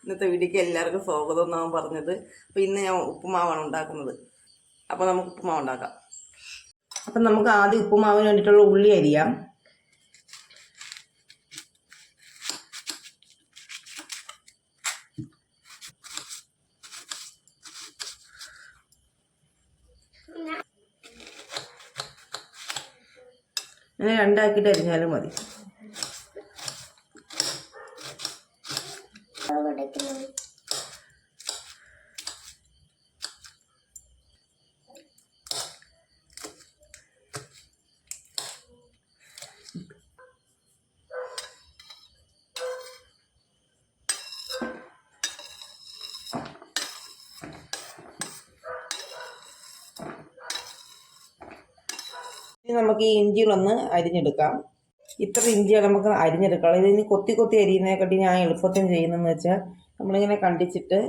ഇന്നത്തെ വീഡിയോക്ക് എല്ലാവർക്കും സ്വാഗതം എന്നാണ് പറഞ്ഞത്. അപ്പോൾ ഇന്ന് ഞാൻ ഉപ്പുമാവാണ് ഉണ്ടാക്കുന്നത്. അപ്പോൾ നമുക്ക് ഉപ്പുമാവ് ഉണ്ടാക്കാം. അപ്പം നമുക്ക് ആദ്യം ഉപ്പുമാവിന് വേണ്ടിയിട്ടുള്ള ഉള്ളി അരിയാം. ഇങ്ങനെ രണ്ടാക്കിയിട്ട് അരിഞ്ഞാലും മതി. ഇനി നമുക്ക് ഈ ഇഞ്ചികളൊന്ന് അരിഞ്ഞെടുക്കാം. ഇത്ര ഇഞ്ചിയാണ് നമുക്ക് അരിഞ്ഞെടുക്കാം. ഇതിന് കൊത്തി കൊത്തി അരിയുന്നതിനെക്കാട്ടി ഞാൻ എളുപ്പത്തിൽ ചെയ്യുന്നതെന്ന് വെച്ചാൽ നമ്മളിങ്ങനെ കണ്ടിച്ചിട്ട്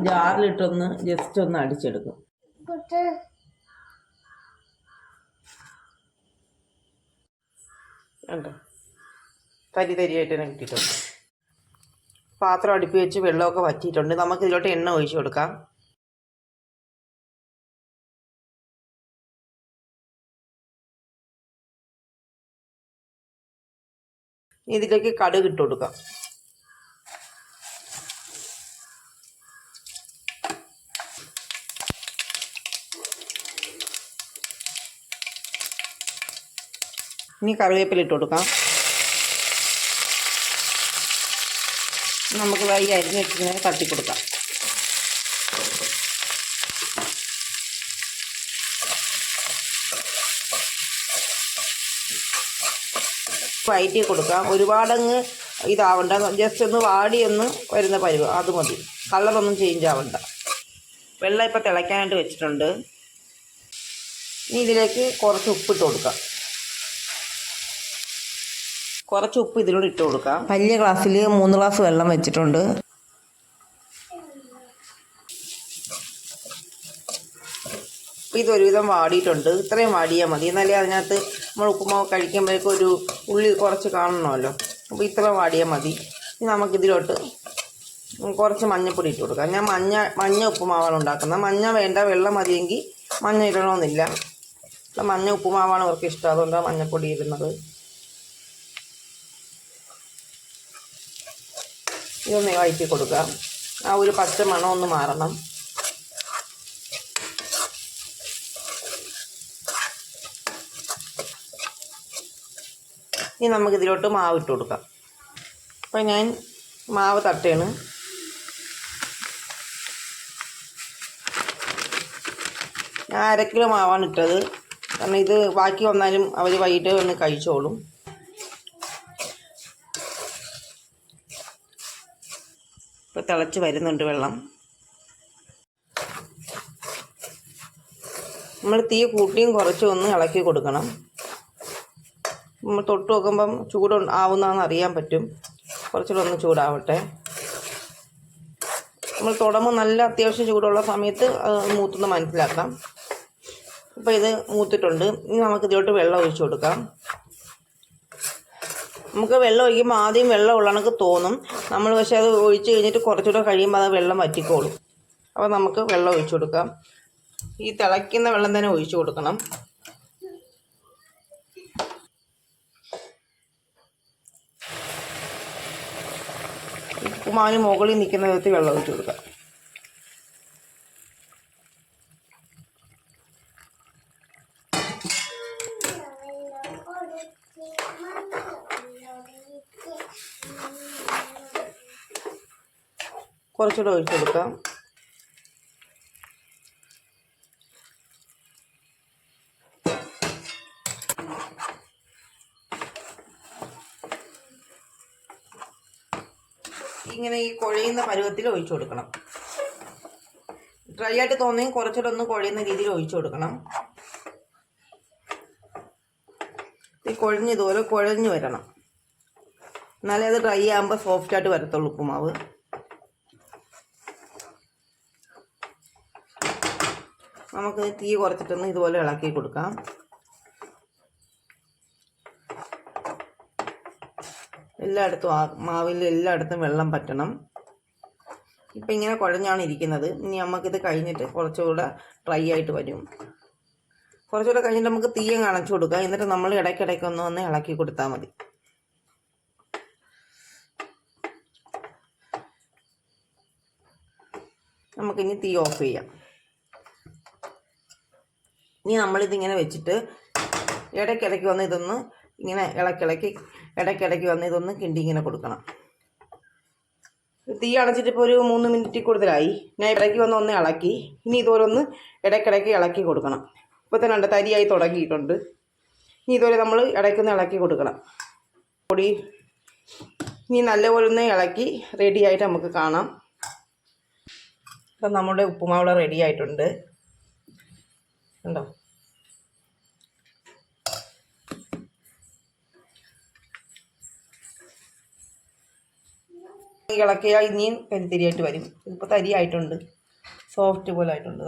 ജാറിലിട്ടൊന്ന് ജസ്റ്റ് ഒന്ന് അടിച്ചെടുക്കും. കണ്ടോ, തരി തരിയായിട്ട് തന്നെ കിട്ടിയിട്ടുണ്ട്. പാത്രം അടുപ്പി വെച്ച് വെള്ളമൊക്കെ വറ്റിയിട്ടുണ്ട്. നമുക്ക് ഇതിലോട്ട് എണ്ണ ഒഴിച്ചു കൊടുക്കാം. ഇതിലേക്ക് കടുക് ഇട്ട് കൊടുക്കാം. ഇനി കറിവേപ്പില ഇട്ട് കൊടുക്കാം. നമുക്ക് ഈ അരിഞ്ഞ് വെച്ചിങ്ങനെ തട്ടി കൊടുക്കാം. വഴറ്റി കൊടുക്കാം. ഒരുപാടങ്ങ് ഇതാവണ്ട, ജസ്റ്റ് ഒന്ന് വാടിയൊന്ന് വരുന്ന പരുവ് അത് മതി. കളറൊന്നും ചേഞ്ച് ആവണ്ട. വെള്ളം ഇപ്പോൾ തിളയ്ക്കാനായിട്ട് വെച്ചിട്ടുണ്ട്. ഇനി ഇതിലേക്ക് കുറച്ച് ഉപ്പിട്ട് കൊടുക്കാം. കുറച്ച് ഉപ്പ് ഇതിലൂടെ ഇട്ട് കൊടുക്കാം. വലിയ ഗ്ലാസ്സിൽ 3 ഗ്ലാസ് വെള്ളം വെച്ചിട്ടുണ്ട്. ഇതൊരുവിധം വാടിയിട്ടുണ്ട്. ഇത്രയും വാടിയാൽ മതി. എന്നാലേ അതിനകത്ത് നമ്മൾ ഉപ്പുമാവ് കഴിക്കുമ്പോഴേക്കും ഒരു ഉള്ളി കുറച്ച് കാണണമല്ലോ. അപ്പോൾ ഇത്ര വാടിയാൽ മതി. ഇനി നമുക്കിതിലോട്ട് കുറച്ച് മഞ്ഞൾപ്പൊടി ഇട്ട് കൊടുക്കാം. ഞാൻ മഞ്ഞ ഉപ്പുമാവാണ് ഉണ്ടാക്കുന്നത്. മഞ്ഞ വേണ്ട, വെള്ളം മതിയെങ്കിൽ മഞ്ഞ ഇടണമെന്നില്ല. മഞ്ഞ ഉപ്പുമാവാണ് അവർക്ക് ഇഷ്ടം, അതുകൊണ്ടാണ് മഞ്ഞൾപ്പൊടി ഇടുന്നത്. ഇതൊന്ന് വഴറ്റി കൊടുക്കാം. ആ ഒരു പച്ച മണം ഒന്ന് മാറണം. ഇനി നമുക്കിതിലോട്ട് മാവ് ഇട്ട് കൊടുക്കാം. അപ്പം ഞാൻ മാവ് തട്ടയാണ്. ഞാൻ 1/2 കിലോ മാവാണ് ഇട്ടത്. കാരണം ഇത് ബാക്കി വന്നാലും അവർ വൈകിട്ട് ഒന്ന് കഴിച്ചോളും. ഇപ്പോൾ തിളച്ച് വരുന്നുണ്ട് വെള്ളം. നമ്മൾ തീ കൂട്ടിയും കുറച്ചും ഒന്ന് ഇളക്കി കൊടുക്കണം. നമ്മൾ തൊട്ട് നോക്കുമ്പം ചൂട് ആവുന്നതെന്ന് അറിയാൻ പറ്റും. കുറച്ചുകൂടെ ഒന്ന് ചൂടാവട്ടെ. നമ്മൾ തുടങ്ങുമ്പോൾ നല്ല അത്യാവശ്യം ചൂടുള്ള സമയത്ത് അത് മൂത്തുന്ന് മനസ്സിലാക്കാം. ഇപ്പോൾ ഇത് മൂത്തിട്ടുണ്ട്. ഇനി നമുക്ക് ഇതിലോട്ട് വെള്ളം ഒഴിച്ചു കൊടുക്കാം. നമുക്ക് വെള്ളം ഒഴിക്കുമ്പോൾ ആദ്യം വെള്ളം ഉള്ളണക്ക് തോന്നും. നമ്മൾ പക്ഷേ അത് ഒഴിച്ച് കഴിഞ്ഞിട്ട് കുറച്ചുകൂടെ കഴിയുമ്പോൾ അത് വെള്ളം വറ്റിക്കോളും. അപ്പോൾ നമുക്ക് വെള്ളം ഒഴിച്ചു കൊടുക്കാം. ഈ തിളയ്ക്കുന്ന വെള്ളം തന്നെ ഒഴിച്ചു കൊടുക്കണം. ഉപ്പുമാവിന് മുകളിൽ നിൽക്കുന്ന വിധത്തിൽ വെള്ളം ഒഴിച്ചു കൊടുക്കാം. കുറച്ചുകൂടെ ഒഴിച്ചു കൊടുക്കാം. ഇങ്ങനെ ഈ കുഴയുന്ന പരുവത്തിൽ ഒഴിച്ചു കൊടുക്കണം. ഡ്രൈ ആയിട്ട് തോന്നിയെങ്കിൽ കുറച്ചുകൂടെ ഒന്ന് കുഴയുന്ന രീതിയിൽ ഒഴിച്ചു കൊടുക്കണം. ഈ ഇതുപോലെ കുഴഞ്ഞു വരണം. എന്നാലേ അത് ഡ്രൈ ആകുമ്പോൾ സോഫ്റ്റായിട്ട് വരത്തുള്ളൂ ഉപ്പുമാവ്. നമുക്ക് തീ കുറച്ചിട്ടൊന്ന് ഇതുപോലെ ഇളക്കി കൊടുക്കാം. എല്ലായിടത്തും മാവിൽ എല്ലായിടത്തും വെള്ളം പറ്റണം. ഇപ്പം ഇങ്ങനെ കുഴഞ്ഞാണ് ഇരിക്കുന്നത്. ഇനി നമുക്കിത് കഴിഞ്ഞിട്ട് കുറച്ചുകൂടെ ഡ്രൈ ആയിട്ട് വരും. കുറച്ചുകൂടെ കഴിഞ്ഞിട്ട് നമുക്ക് തീയങ്ങ് അണച്ചു കൊടുക്കാം. എന്നിട്ട് നമ്മൾ ഇടയ്ക്കിടയ്ക്ക് ഒന്ന് ഇളക്കി കൊടുത്താൽ മതി. നമുക്കിനി തീ ഓഫ് ചെയ്യാം. ഇനി നമ്മളിതിങ്ങനെ വെച്ചിട്ട് ഇടയ്ക്കിടയ്ക്ക് വന്ന് ഇതൊന്ന് ഇങ്ങനെ ഇടയ്ക്കിടയ്ക്ക് വന്ന് ഇതൊന്ന് കിണ്ടി ഇങ്ങനെ കൊടുക്കണം. തീ അടച്ചിട്ട് ഇപ്പോൾ ഒരു 3 മിനിറ്റിൽ കൂടുതലായി. ഞാൻ ഇടയ്ക്ക് ഒന്ന് ഇളക്കി. ഇനി ഇതുപോലൊന്ന് ഇടയ്ക്കിടയ്ക്ക് ഇളക്കി കൊടുക്കണം. ഇപ്പോൾ തന്നെ ഉണ്ട് തരിയായി തുടങ്ങിയിട്ടുണ്ട്. ഇനി ഇതുപോലെ നമ്മൾ ഇടയ്ക്കൊന്ന് ഇളക്കി കൊടുക്കണം. പൊടി ഇനി നല്ലപോലെ ഒന്ന് ഇളക്കി റെഡിയായിട്ട് നമുക്ക് കാണാം. ഇപ്പം നമ്മുടെ ഉപ്പുമാവ് റെഡി ആയിട്ടുണ്ട്. ഉണ്ടോ? ഇളക്കിയാൽ ഇനിയും കരിത്തിരിയായിട്ട് വരും. ഇപ്പോൾ തരിയായിട്ടുണ്ട്, സോഫ്റ്റ് പോലെ ആയിട്ടുണ്ട്.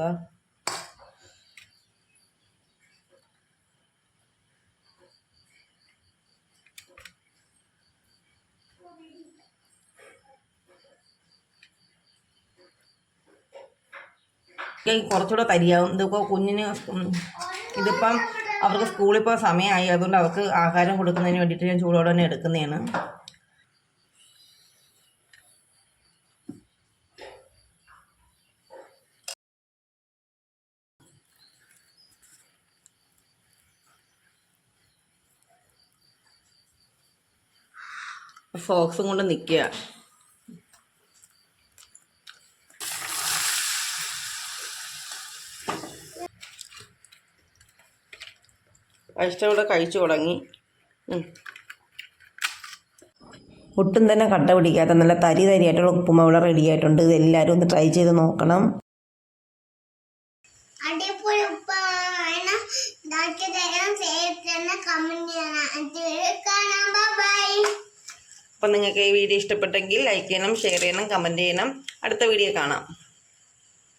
കുറച്ചുകൂടെ തരിയാവും. ഇതിപ്പോൾ കുഞ്ഞിന് ഇതിപ്പം അവർക്ക് സ്കൂളിൽ പോകാൻ സമയമായി. അതുകൊണ്ട് അവർക്ക് ആഹാരം കൊടുക്കുന്നതിന് വേണ്ടിയിട്ട് ഞാൻ ചൂടോടെ തന്നെ എടുക്കുന്നതാണ്. ഫോക്സും കൊണ്ട് നിൽക്കുക. കഴിച്ചവിടെ കഴിച്ചു തുടങ്ങി. ഒട്ടും തന്നെ കട്ട പിടിക്കാത്ത നല്ല തരിയായിട്ടുള്ള ഉപ്പുമാവ് റെഡി ആയിട്ടുണ്ട്. ഇത് എല്ലാവരും ഒന്ന് ട്രൈ ചെയ്ത് നോക്കണം. അപ്പം നിങ്ങൾക്ക് ഈ വീഡിയോ ഇഷ്ടപ്പെട്ടെങ്കിൽ ലൈക്ക് ചെയ്യണം, ഷെയർ ചെയ്യണം, കമൻറ്റ് ചെയ്യണം. അടുത്ത വീഡിയോ കാണാം.